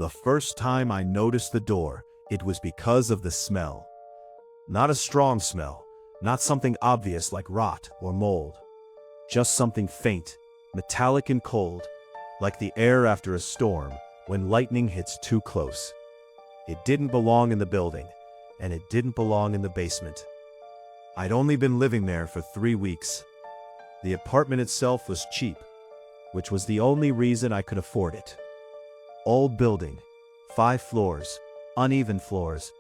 The first time I noticed the door, it was because of the smell. Not a strong smell, not something obvious like rot or mold. Just something faint, metallic and cold, like the air after a storm when lightning hits too close. It didn't belong in the building, and it didn't belong in the basement. I'd only been living there for 3 weeks. The apartment itself was cheap, which was the only reason I could afford it. Old building, 5 floors, uneven floors,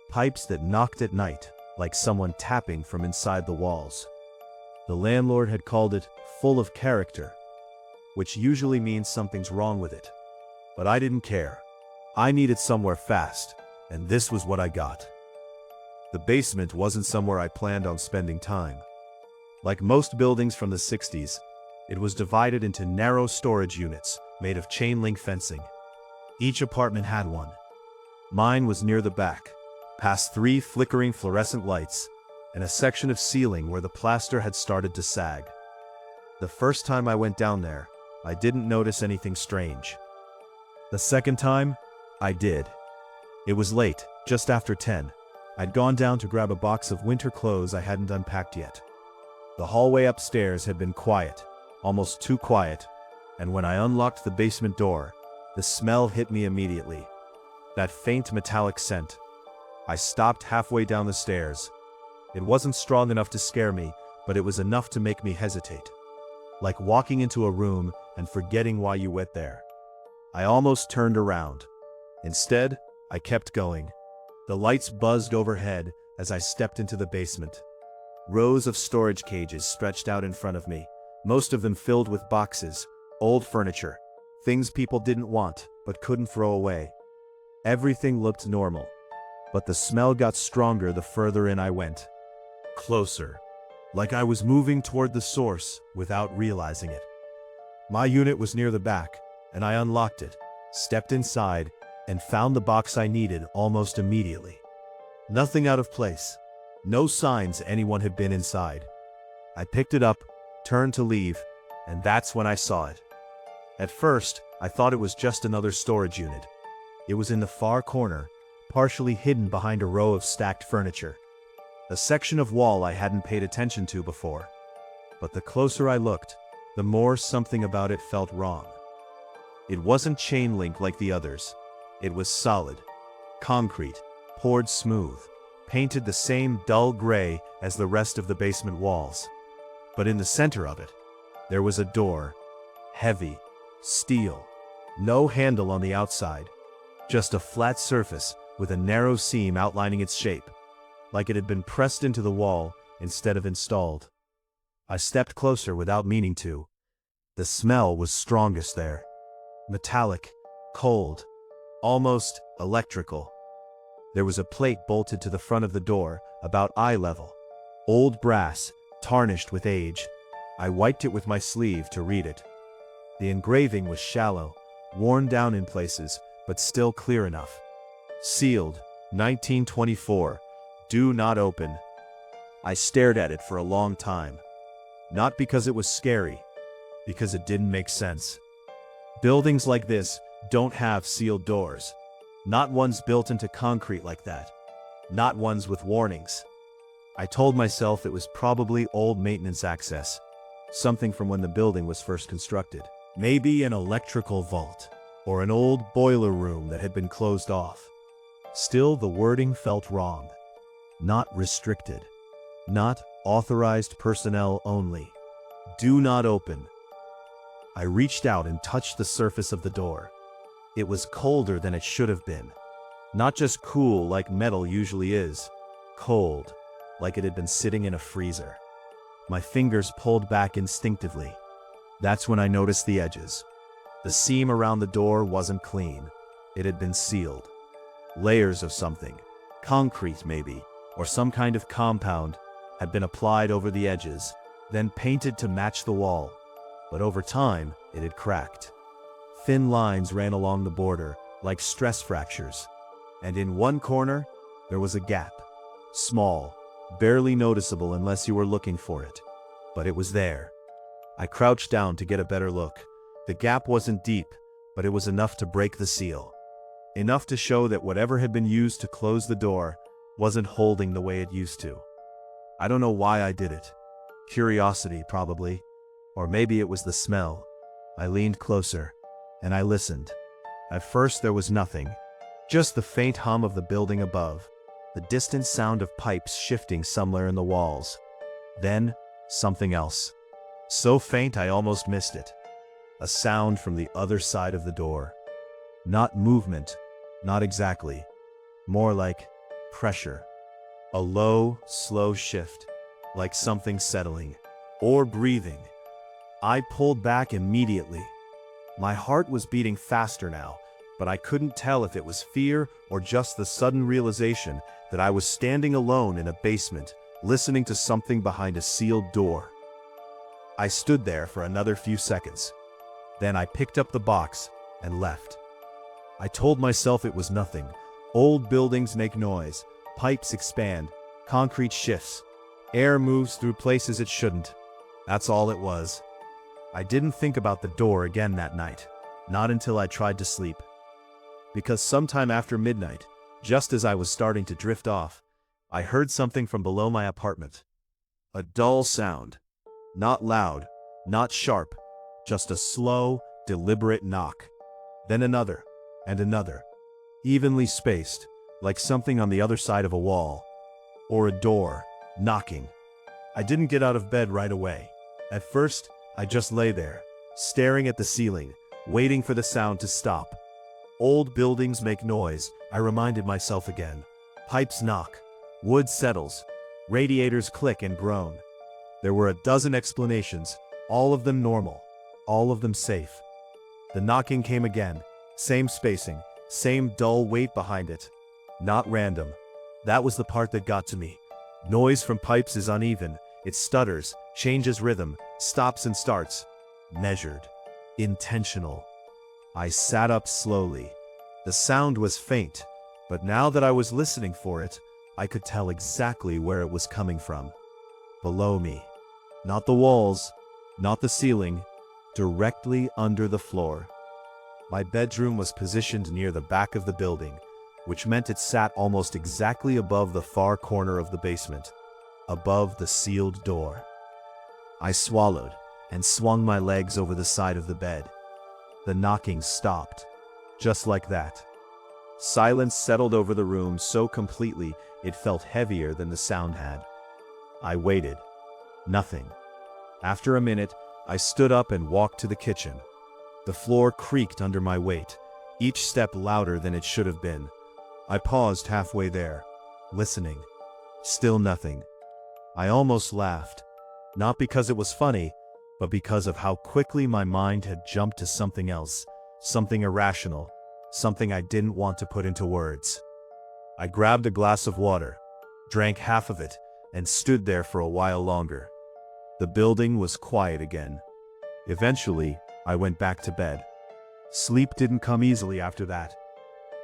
pipes that knocked at night like someone tapping from inside the walls. The landlord had called it full of character, which usually means something's wrong with it. But I didn't care. I needed somewhere fast, and this was what I got. The basement wasn't somewhere I planned on spending time. Like most buildings from the 60s, it was divided into narrow storage units made of chain link fencing. Each apartment had one. Mine was near the back, past 3 flickering fluorescent lights and a section of ceiling where the plaster had started to sag. The first time I went down there, I didn't notice anything strange. The second time, I did. It was late, just after 10. I'd gone down to grab a box of winter clothes I hadn't unpacked yet. The hallway upstairs had been quiet, almost too quiet, and when I unlocked the basement door, the smell hit me immediately. That faint metallic scent. I stopped halfway down the stairs. It wasn't strong enough to scare me, but it was enough to make me hesitate. Like walking into a room and forgetting why you went there. I almost turned around. Instead, I kept going. The lights buzzed overhead as I stepped into the basement. Rows of storage cages stretched out in front of me, most of them filled with boxes, old furniture, things people didn't want but couldn't throw away. Everything looked normal, but the smell got stronger the further in I went. Closer, like I was moving toward the source without realizing it. My unit was near the back, and I unlocked it, stepped inside, and found the box I needed almost immediately. Nothing out of place, no signs anyone had been inside. I picked it up, turned to leave, and that's when I saw it. At first, I thought it was just another storage unit. It was in the far corner, partially hidden behind a row of stacked furniture. A section of wall I hadn't paid attention to before. But the closer I looked, the more something about it felt wrong. It wasn't chain link like the others. It was solid, concrete, poured smooth, painted the same dull gray as the rest of the basement walls. But in the center of it, there was a door, heavy, steel, no handle on the outside, just a flat surface with a narrow seam outlining its shape, like it had been pressed into the wall instead of installed. I stepped closer without meaning to. The smell was strongest there. Metallic, cold, almost electrical. There was a plate bolted to the front of the door, about eye level. Old brass, tarnished with age. I wiped it with my sleeve to read it. The engraving was shallow, worn down in places, but still clear enough. Sealed, 1924, do not open. I stared at it for a long time. Not because it was scary, because it didn't make sense. Buildings like this don't have sealed doors. Not ones built into concrete like that. Not ones with warnings. I told myself it was probably old maintenance access. Something from when the building was first constructed. Maybe an electrical vault, or an old boiler room that had been closed off. Still, the wording felt wrong. Not restricted. Not authorized personnel only. Do not open. I reached out and touched the surface of the door. It was colder than it should have been. Not just cool like metal usually is. Cold, like it had been sitting in a freezer. My fingers pulled back instinctively. That's when I noticed the edges. The seam around the door wasn't clean. It had been sealed. Layers of something, concrete maybe, or some kind of compound, had been applied over the edges, then painted to match the wall. But over time, it had cracked. Thin lines ran along the border, like stress fractures. And in one corner, there was a gap. Small, barely noticeable unless you were looking for it. But it was there. I crouched down to get a better look. The gap wasn't deep, but it was enough to break the seal. enough to show that whatever had been used to close the door wasn't holding the way it used to. I don't know why I did it. Curiosity, probably. Or maybe it was the smell. I leaned closer, and I listened. At first there was nothing. Just the faint hum of the building above, the distant sound of pipes shifting somewhere in the walls. Then, something else. So faint I almost missed it. A sound from the other side of the door. Not movement, not exactly. More like pressure. A low, slow shift, like something settling. Or breathing. I pulled back immediately. My heart was beating faster now, but I couldn't tell if it was fear or just the sudden realization that I was standing alone in a basement, listening to something behind a sealed door. I stood there for another few seconds. Then I picked up the box and left. I told myself it was nothing. Old buildings make noise, pipes expand, concrete shifts, air moves through places it shouldn't. That's all it was. I didn't think about the door again that night, not until I tried to sleep. Because sometime after midnight, just as I was starting to drift off, I heard something from below my apartment. A dull sound. Not loud, not sharp, just a slow, deliberate knock. Then another, and another, evenly spaced, like something on the other side of a wall. Or a door, knocking. I didn't get out of bed right away. At first, I just lay there, staring at the ceiling, waiting for the sound to stop. Old buildings make noise, I reminded myself again. Pipes knock, wood settles, radiators click and groan. There were a dozen explanations, all of them normal, all of them safe. The knocking came again, same spacing, same dull weight behind it. Not random. That was the part that got to me. Noise from pipes is uneven, it stutters, changes rhythm, stops and starts. Measured. Intentional. I sat up slowly. The sound was faint, but now that I was listening for it, I could tell exactly where it was coming from. Below me. Not the walls, not the ceiling, directly under the floor. My bedroom was positioned near the back of the building, which meant it sat almost exactly above the far corner of the basement, above the sealed door. I swallowed and swung my legs over the side of the bed. The knocking stopped, just like that. Silence settled over the room so completely it felt heavier than the sound had. I waited. Nothing. After a minute, I stood up and walked to the kitchen. The floor creaked under my weight, each step louder than it should have been. I paused halfway there, listening. Still nothing. I almost laughed, not because it was funny, but because of how quickly my mind had jumped to something else, something irrational, something I didn't want to put into words. I grabbed a glass of water, drank half of it, and stood there for a while longer. The building was quiet again. Eventually, I went back to bed. Sleep didn't come easily after that.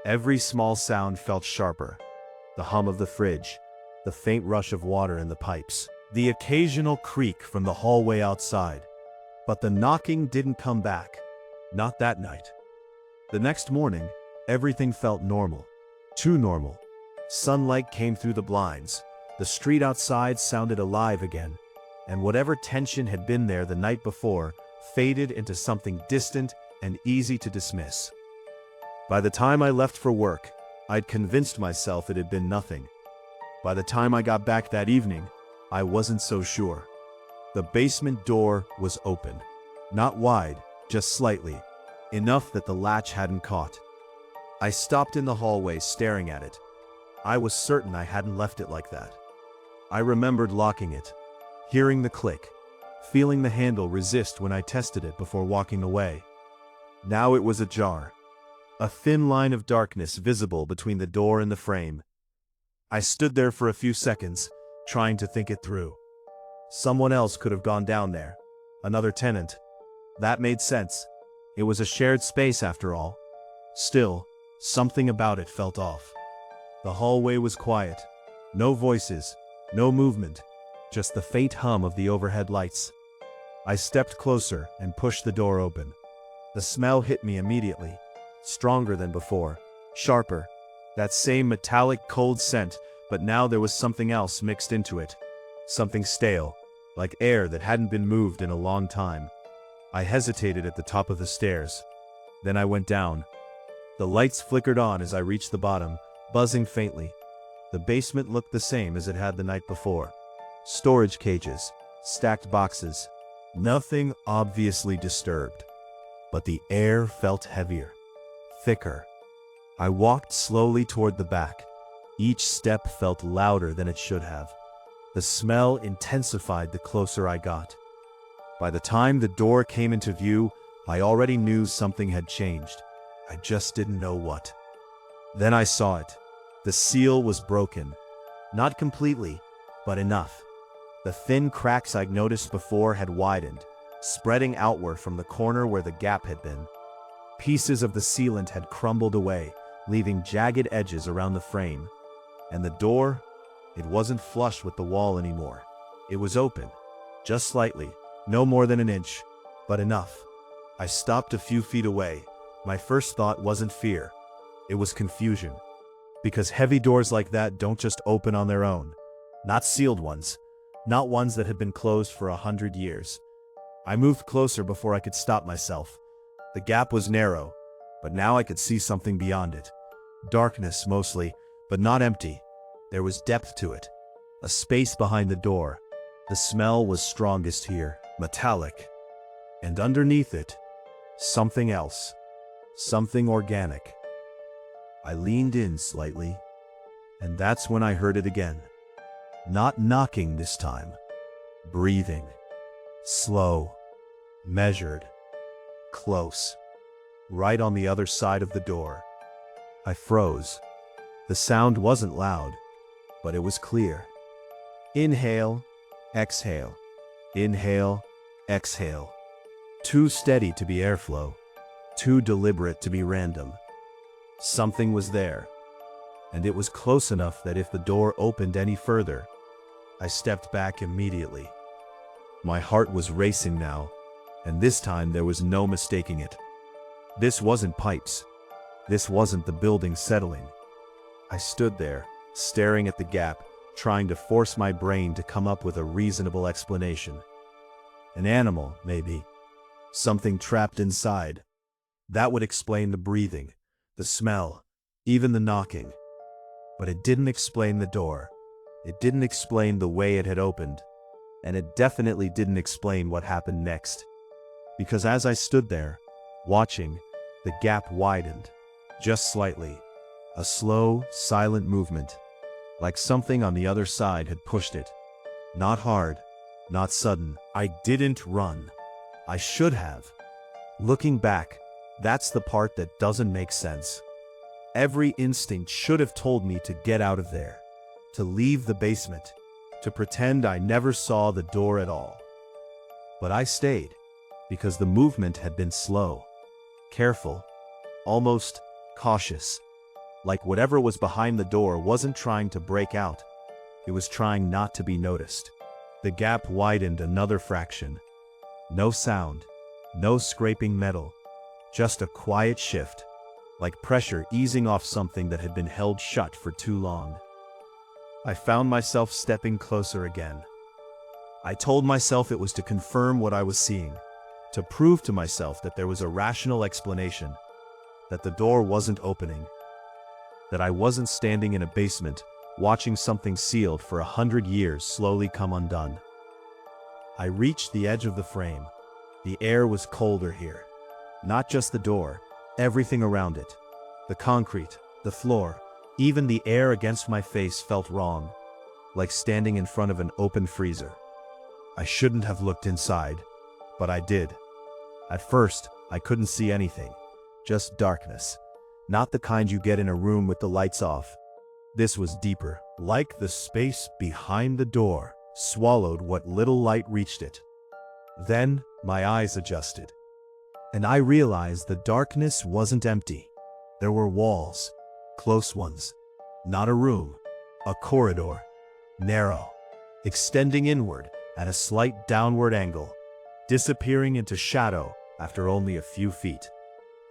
Every small sound felt sharper. The hum of the fridge, the faint rush of water in the pipes, the occasional creak from the hallway outside. But the knocking didn't come back. Not that night. The next morning, everything felt normal. Too normal. Sunlight came through the blinds. The street outside sounded alive again. And whatever tension had been there the night before faded into something distant and easy to dismiss. By the time I left for work, I'd convinced myself it had been nothing. By the time I got back that evening, I wasn't so sure. The basement door was open. Not wide, just slightly. Enough that the latch hadn't caught. I stopped in the hallway staring at it. I was certain I hadn't left it like that. I remembered locking it, hearing the click, feeling the handle resist when I tested it before walking away. Now it was ajar. A thin line of darkness visible between the door and the frame. I stood there for a few seconds, trying to think it through. Someone else could have gone down there. Another tenant. That made sense. It was a shared space after all. Still, something about it felt off. The hallway was quiet. No voices, no movement, just the faint hum of the overhead lights. I stepped closer and pushed the door open. The smell hit me immediately, stronger than before. Sharper. That same metallic cold scent, but now there was something else mixed into it. Something stale, like air that hadn't been moved in a long time. I hesitated at the top of the stairs. Then I went down. The lights flickered on as I reached the bottom, buzzing faintly. The basement looked the same as it had the night before. Storage cages, stacked boxes. Nothing obviously disturbed. But the air felt heavier, thicker. I walked slowly toward the back. Each step felt louder than it should have. The smell intensified the closer I got. By the time the door came into view, I already knew something had changed. I just didn't know what. Then I saw it. The seal was broken. Not completely, but enough. The thin cracks I'd noticed before had widened, spreading outward from the corner where the gap had been. Pieces of the sealant had crumbled away, leaving jagged edges around the frame. And the door, it wasn't flush with the wall anymore. It was open, just slightly, no more than an inch, but enough. I stopped a few feet away. My first thought wasn't fear. It was confusion. Because heavy doors like that don't just open on their own. Not sealed ones. Not ones that had been closed for 100 years. I moved closer before I could stop myself. The gap was narrow, but now I could see something beyond it. Darkness mostly, but not empty. There was depth to it. A space behind the door. The smell was strongest here, metallic. And underneath it, something else. Something organic. I leaned in slightly, and that's when I heard it again. Not knocking this time. Breathing. Slow. Measured. Close. Right on the other side of the door. I froze. The sound wasn't loud, but it was clear. Inhale, exhale. Inhale, exhale. Too steady to be airflow. Too deliberate to be random. Something was there, and it was close enough that if the door opened any further, I stepped back immediately. My heart was racing now, and this time there was no mistaking it. This wasn't pipes. This wasn't the building settling. I stood there, staring at the gap, trying to force my brain to come up with a reasonable explanation. An animal, maybe. Something trapped inside. That would explain the breathing, the smell, even the knocking. But it didn't explain the door. It didn't explain the way it had opened. And it definitely didn't explain what happened next. Because as I stood there, watching, the gap widened, just slightly. A slow, silent movement, like something on the other side had pushed it. Not hard, not sudden. I didn't run. I should have. Looking back, that's the part that doesn't make sense. Every instinct should have told me to get out of there, to leave the basement, to pretend I never saw the door at all. But I stayed, because the movement had been slow, careful, almost cautious. Like whatever was behind the door wasn't trying to break out. It was trying not to be noticed. The gap widened another fraction. No sound, no scraping metal, just a quiet shift, like pressure easing off something that had been held shut for too long. I found myself stepping closer again. I told myself it was to confirm what I was seeing, to prove to myself that there was a rational explanation, that the door wasn't opening, that I wasn't standing in a basement watching something sealed for 100 years slowly come undone. I reached the edge of the frame. The air was colder here. Not just the door, everything around it. The concrete, the floor, even the air against my face felt wrong, like standing in front of an open freezer. I shouldn't have looked inside, but I did. At first, I couldn't see anything, just darkness. Not the kind you get in a room with the lights off. This was deeper, like the space behind the door swallowed what little light reached it. Then, my eyes adjusted, and I realized the darkness wasn't empty. There were walls, close ones. Not a room, a corridor, narrow, extending inward at a slight downward angle, disappearing into shadow after only a few feet.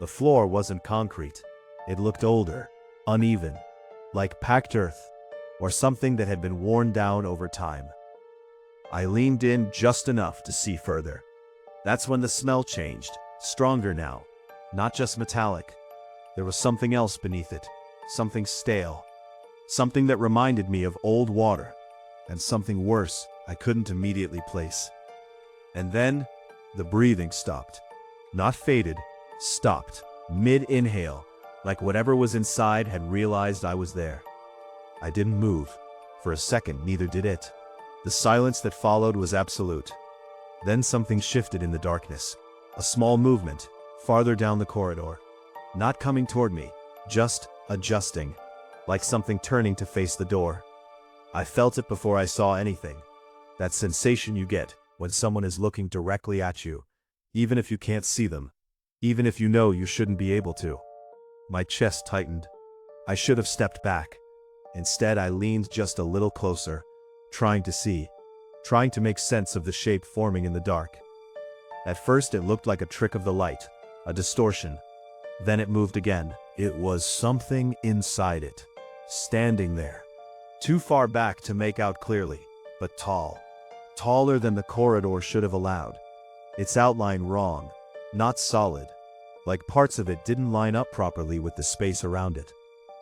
The floor wasn't concrete. It looked older, uneven, like packed earth, or something that had been worn down over time. I leaned in just enough to see further. That's when the smell changed, stronger now, not just metallic. There was something else beneath it, something stale, something that reminded me of old water, and something worse I couldn't immediately place. And then, the breathing stopped. Not faded, stopped, mid-inhale, like whatever was inside had realized I was there. I didn't move. For a second, neither did it. The silence that followed was absolute. Then something shifted in the darkness. A small movement, farther down the corridor. Not coming toward me, just adjusting, like something turning to face the door. I felt it before I saw anything. That sensation you get when someone is looking directly at you, even if you can't see them, even if you know you shouldn't be able to. My chest tightened. I should have stepped back. Instead, I leaned just a little closer, trying to see, trying to make sense of the shape forming in the dark. At first, it looked like a trick of the light, a distortion. Then it moved again. It was something inside it, standing there, too far back to make out clearly, but tall, taller than the corridor should have allowed. Its outline wrong, not solid, like parts of it didn't line up properly with the space around it.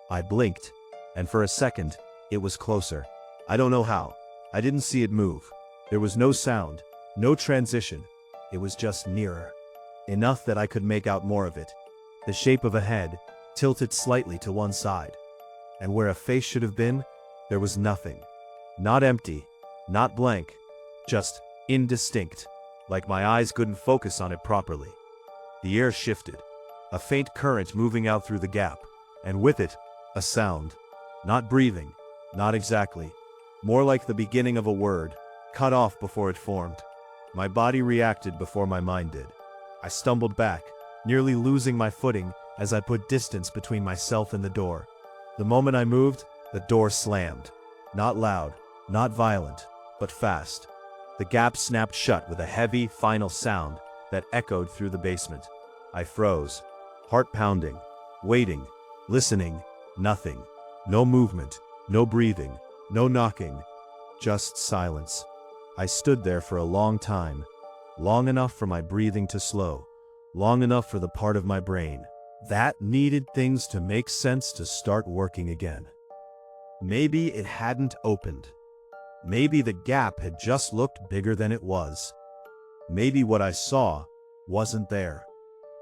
I blinked, and for a second, it was closer. I don't know how. I didn't see it move. There was no sound, no transition. It was just nearer, enough that I could make out more of it. The shape of a head, tilted slightly to one side. And where a face should have been, there was nothing. Not empty, not blank, just indistinct, like my eyes couldn't focus on it properly. The air shifted, a faint current moving out through the gap, and with it, a sound. Not breathing, not exactly. More like the beginning of a word, cut off before it formed. My body reacted before my mind did. I stumbled back, nearly losing my footing as I put distance between myself and the door. The moment I moved, the door slammed. Not loud, not violent, but fast. The gap snapped shut with a heavy, final sound that echoed through the basement. I froze, heart pounding, waiting, listening, nothing. No movement, no breathing, no knocking, just silence. I stood there for a long time, long enough for my breathing to slow, long enough for the part of my brain that needed things to make sense to start working again. Maybe it hadn't opened. Maybe the gap had just looked bigger than it was. Maybe what I saw wasn't there.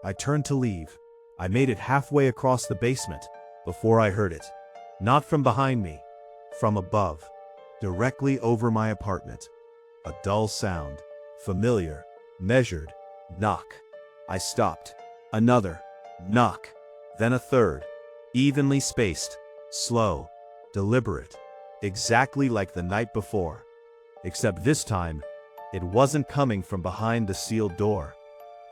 I turned to leave. I made it halfway across the basement before I heard it. Not from behind me, from above, directly over my apartment. A dull sound, familiar, measured, knock. I stopped. Another, knock. Then a third, evenly spaced, slow, deliberate, exactly like the night before. Except this time, it wasn't coming from behind the sealed door.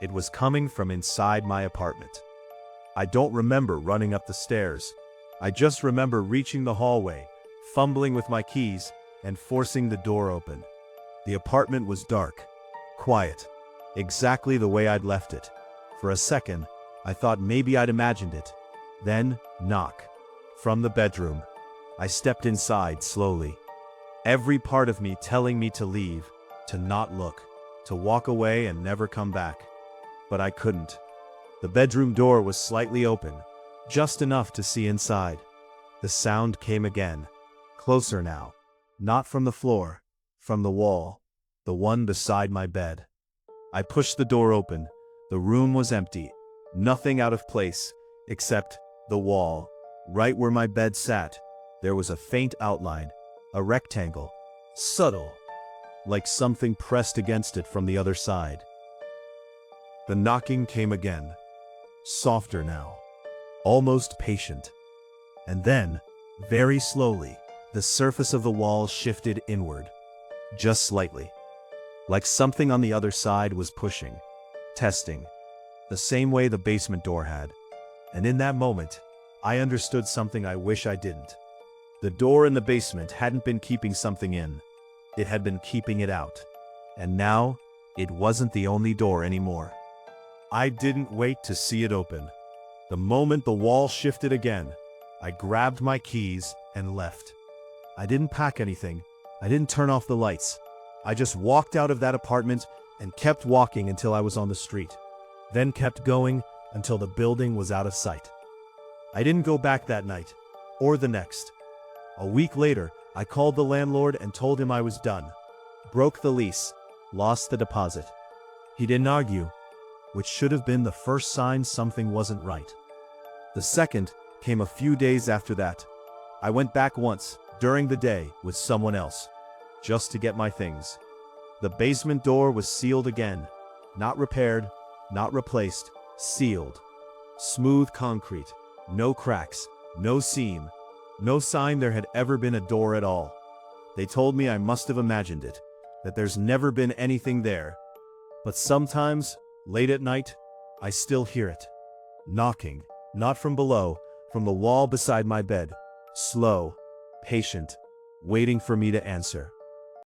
It was coming from inside my apartment. I don't remember running up the stairs. I just remember reaching the hallway, fumbling with my keys, and forcing the door open. The apartment was dark, quiet, exactly the way I'd left it. For a second, I thought maybe I'd imagined it. Then, knock. From the bedroom. I stepped inside slowly. Every part of me telling me to leave, to not look, to walk away and never come back. But I couldn't. The bedroom door was slightly open, just enough to see inside. The sound came again, closer now, not from the floor, from the wall, the one beside my bed. I pushed the door open. The room was empty, nothing out of place, except the wall. Right where my bed sat, there was a faint outline, a rectangle, subtle, like something pressed against it from the other side. The knocking came again, softer now, almost patient. And then, very slowly, the surface of the wall shifted inward, just slightly, like something on the other side was pushing, testing, the same way the basement door had. And in that moment, I understood something I wish I didn't. The door in the basement hadn't been keeping something in. It had been keeping it out. And now, it wasn't the only door anymore. I didn't wait to see it open. The moment the wall shifted again, I grabbed my keys and left. I didn't pack anything. I didn't turn off the lights. I just walked out of that apartment and kept walking until I was on the street. Then kept going until the building was out of sight. I didn't go back that night, or the next. A week later, I called the landlord and told him I was done. Broke the lease, lost the deposit. He didn't argue, which should have been the first sign something wasn't right. The second came a few days after that. I went back once, during the day, with someone else, just to get my things. The basement door was sealed again. Not repaired, not replaced, sealed. Smooth concrete, no cracks, no seam, no sign there had ever been a door at all. They told me I must have imagined it, that there's never been anything there. But sometimes, late at night, I still hear it. Knocking, not from below, from the wall beside my bed. Slow, patient, waiting for me to answer.